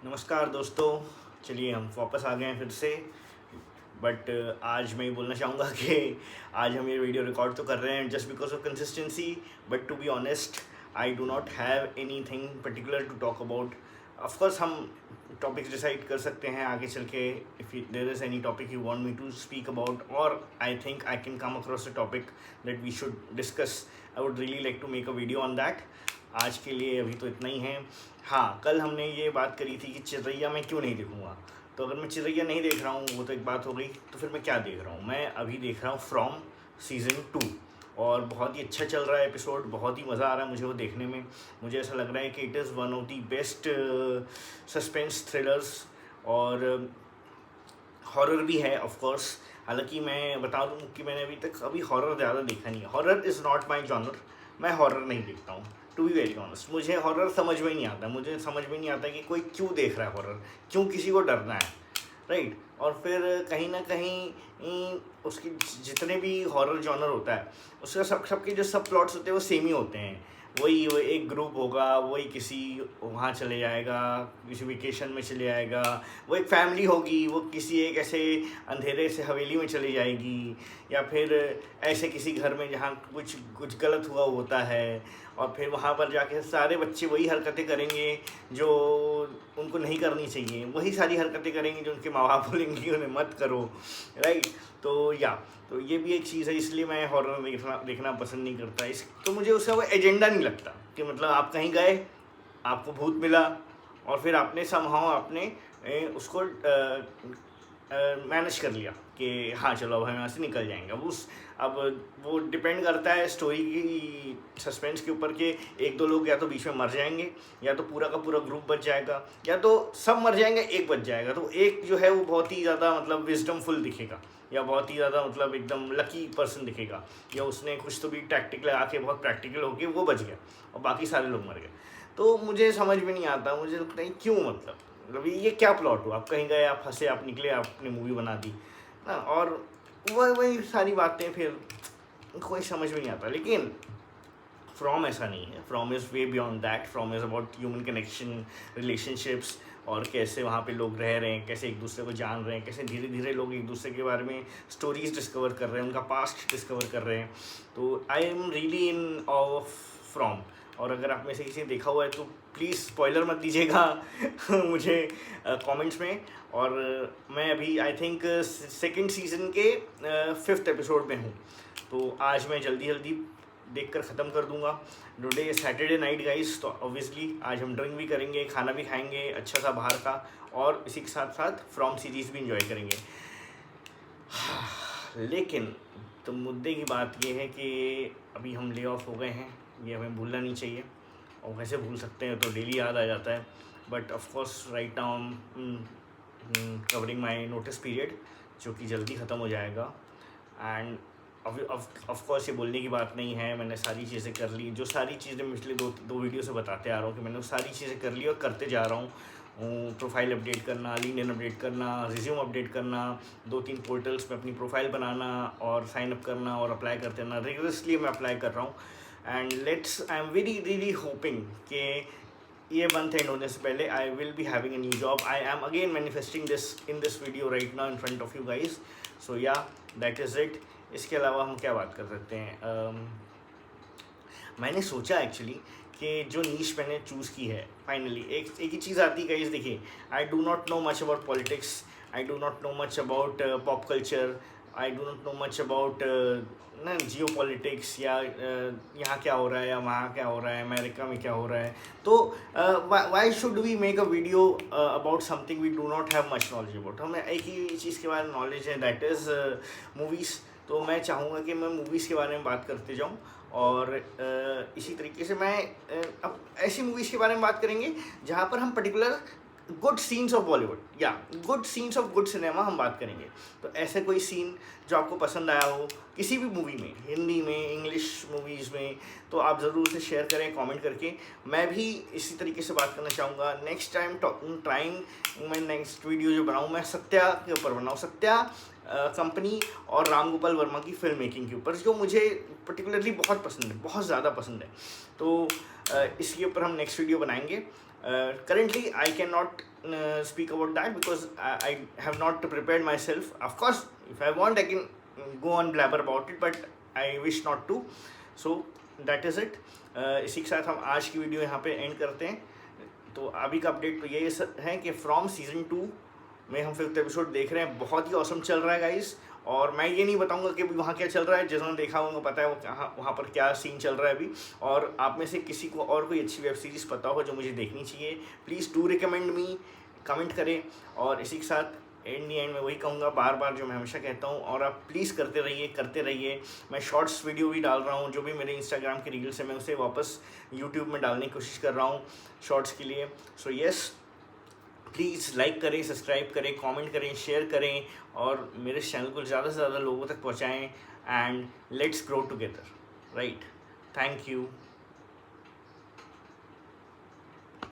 नमस्कार दोस्तों। चलिए हम वापस आ गए हैं फिर से। बट आज मैं ये बोलना चाहूँगा कि आज हम ये वीडियो रिकॉर्ड तो कर रहे हैं just because of consistency, but to be honest I do not have anything particular to talk about. Of course हम टॉपिक्स डिसाइड कर सकते हैं आगे चल के, if there is any topic you want me to speak about, और I think I can come across a topic that we should discuss. I would really like to make a video on that. आज के लिए अभी तो इतना ही है। हाँ, कल हमने ये बात करी थी कि चिरैया मैं क्यों नहीं देखूँगा। तो अगर मैं चिरैया नहीं देख रहा हूँ वो तो एक बात हो गई, तो फिर मैं क्या देख रहा हूँ? मैं अभी देख रहा हूँ फ्रॉम सीज़न 2, और बहुत ही अच्छा चल रहा है एपिसोड। बहुत ही मज़ा आ रहा है मुझे वो देखने में। मुझे ऐसा लग रहा है कि it is one of the best suspense thrillers, और हॉरर भी है ऑफ कोर्स। हालांकि मैं बता दूं कि मैंने अभी हॉरर ज़्यादा देखा नहीं है। Horror is not my genre. मैं हॉरर नहीं देखता हूँ, टू बी वेरी ऑनेस्ट। मुझे हॉरर समझ में नहीं आता। मुझे समझ में नहीं आता कि कोई क्यों देख रहा है हॉरर, क्यों किसी को डरना है, राइट। और फिर कहीं ना कहीं उसकी जितने भी हॉरर जॉनर होता है उसका सबके जो सब प्लॉट्स होते हैं वो सेम ही होते हैं। वही वो एक ग्रुप होगा, वही किसी वहाँ चले जाएगा, किसी वेकेशन में चले जाएगा। वो एक फैमिली होगी, वो किसी एक ऐसे अंधेरे से हवेली में चली जाएगी, या फिर ऐसे किसी घर में जहाँ कुछ कुछ गलत हुआ होता है, और फिर वहाँ पर जाके सारे बच्चे वही हरकतें करेंगे जो उनको नहीं करनी चाहिए। वही सारी हरकतें करेंगे जो उनके माँ बाप बोलेंगे उन्हें मत करो, राइट। तो ये भी एक चीज़ है, इसलिए मैं हॉरर देखना पसंद नहीं करता। इस तो मुझे उसका वो एजेंडा नहीं लगता कि मतलब आप कहीं गए, आपको भूत मिला, और फिर आपने समहाउ आपने उसको मैनेज कर लिया कि हाँ चलो अब हम यहाँ से निकल जाएंगे। अब वो डिपेंड करता है स्टोरी की सस्पेंस के ऊपर कि एक दो लोग या तो बीच में मर जाएंगे, या तो पूरा का पूरा ग्रुप बच जाएगा, या तो सब मर जाएंगे एक बच जाएगा। तो एक जो है वो बहुत ही ज़्यादा मतलब विजडमफुल दिखेगा, या बहुत ही ज़्यादा मतलब एकदम लकी पर्सन दिखेगा, या उसने कुछ तो भी टैक्टिक लगा के बहुत प्रैक्टिकल होके वो बच गया और बाकी सारे लोग मर गए। तो मुझे समझ में नहीं आता। मुझे लगता है क्यों, मतलब ये क्या प्लॉट हुआ? आप कहीं गए, आप फंसे, आप निकले, आपने मूवी बना दी ना, और वही सारी बातें फिर कोई समझ में नहीं आता। लेकिन फ्रॉम ऐसा नहीं है। From is way beyond that. From is about human connection, relationships, और कैसे वहाँ पे लोग रह रहे हैं, कैसे एक दूसरे को जान रहे हैं, कैसे धीरे धीरे लोग एक दूसरे के बारे में स्टोरीज डिस्कवर कर रहे हैं, उनका पास्ट डिस्कवर कर रहे हैं। तो I am really in of from. और अगर आप में से किसी ने देखा हुआ है तो प्लीज़ स्पॉइलर मत दीजिएगा मुझे कमेंट्स में। और मैं अभी आई थिंक सेकेंड सीज़न के 5th एपिसोड में हूँ, तो आज मैं जल्दी जल्दी देखकर ख़त्म कर दूंगा। टुडे सैटरडे नाइट गाइस, तो ऑब्वियसली आज हम ड्रिंक भी करेंगे, खाना भी खाएंगे अच्छा सा बाहर का, और इसी के साथ साथ फ्रॉम सीरीज़ भी इंजॉय करेंगे। लेकिन तो मुद्दे की बात ये है कि अभी हम ले ऑफ हो गए हैं, ये हमें भूलना नहीं चाहिए। और वैसे भूल सकते हैं तो डेली याद आ जाता है, but of course right now covering my notice period, जो कि जल्दी ख़त्म हो जाएगा। एंड ऑफ कोर्स ये बोलने की बात नहीं है, मैंने सारी चीज़ें कर ली, जो सारी चीज़ें मैं पिछले दो वीडियो से बताते आ रहा हूँ कि मैंने वो सारी चीज़ें कर ली और करते जा रहा हूँ। प्रोफाइल अपडेट करना, लिंक्डइन अपडेट करना, रिज्यूम अपडेट करना, 2-3 पोर्टल्स में अपनी प्रोफाइल बनाना और साइन अप करना और अप्लाई करते रहना। रिगरसली मैं अप्लाई कर रहा हूँ, and I am very really hoping कि ये मंथ एंड होने से पहले I will be having a new job. I am again manifesting this in this video right now in front of you guys. So yeah that is it. इसके अलावा हम क्या बात कर सकते हैं? मैंने सोचा एक्चुअली कि जो नीश मैंने चूज़ की है, फाइनली एक ही चीज़ आती है गाइस। देखिए, आई do not know much about politics, I do not know much about pop culture, I do not know much about ना जियो पॉलिटिक्स, या यहाँ क्या हो रहा है या वहाँ क्या हो रहा है, अमेरिका में क्या हो रहा है। तो why should we make a video about something we do not have much knowledge about? हमें एक ही चीज़ के बारे में नॉलेज है, दैट इज़ मूवीज़। तो मैं चाहूँगा कि मैं मूवीज़ के बारे में बात करते जाऊँ, और इसी तरीके से मैं अब ऐसी मूवीज़ के बारे में बात करेंगे जहाँ पर हम particular good scenes of Bollywood या good scenes of good cinema हम बात करेंगे। तो ऐसे कोई सीन जो आपको पसंद आया हो किसी भी मूवी में, हिंदी में, इंग्लिश मूवीज़ में, तो आप ज़रूर उसे शेयर करें कमेंट करके। मैं भी इसी तरीके से बात करना चाहूँगा। नेक्स्ट टाइम ट्राइंग मैं नेक्स्ट वीडियो जो बनाऊँ मैं सत्या के ऊपर बनाऊँ, सत्या कंपनी और राम गोपाल वर्मा की फिल्म मेकिंग के ऊपर, जो मुझे पर्टिकुलरली बहुत पसंद है, बहुत ज़्यादा पसंद है। तो इसके ऊपर हम नेक्स्ट वीडियो बनाएंगे। currently I cannot speak about that because I have not prepared myself. Of course if I want I can go on blabber about it, but I wish not to. So that is it. इसी के साथ हम आज की video यहाँ पे and करते हैं. तो अभी का अपडेट तो ये है कि फ्रॉम सीज़न 2 में हम 5th एपिसोड देख रहे हैं. बहुत ही ऑसम चल रहा है गाइस. और मैं ये नहीं बताऊंगा कि वहाँ क्या चल रहा है, जिन्होंने देखा होगा पता है वो वहाँ पर क्या सीन चल रहा है अभी. और आप में से किसी को और कोई अच्छी वेब सीरीज़ पता हो जो मुझे देखनी चाहिए, please do recommend me, comment करें. और इसी के साथ एंड दी एंड मैं वही कहूँगा बार बार जो मैं हमेशा कहता हूँ, और आप प्लीज़ करते रहिए. मैं शॉर्ट्स वीडियो भी डाल रहा हूँ, जो भी मेरे इंस्टाग्राम की रील्स है मैं उसे वापस यूट्यूब में डालने की कोशिश कर रहा हूँ शॉर्ट्स के लिए. सो येस, प्लीज़ लाइक करें, सब्सक्राइब करें, कमेंट करें, शेयर करें और मेरे चैनल को ज़्यादा से ज़्यादा लोगों तक पहुँचाएँ. And let's grow together, right. Thank you.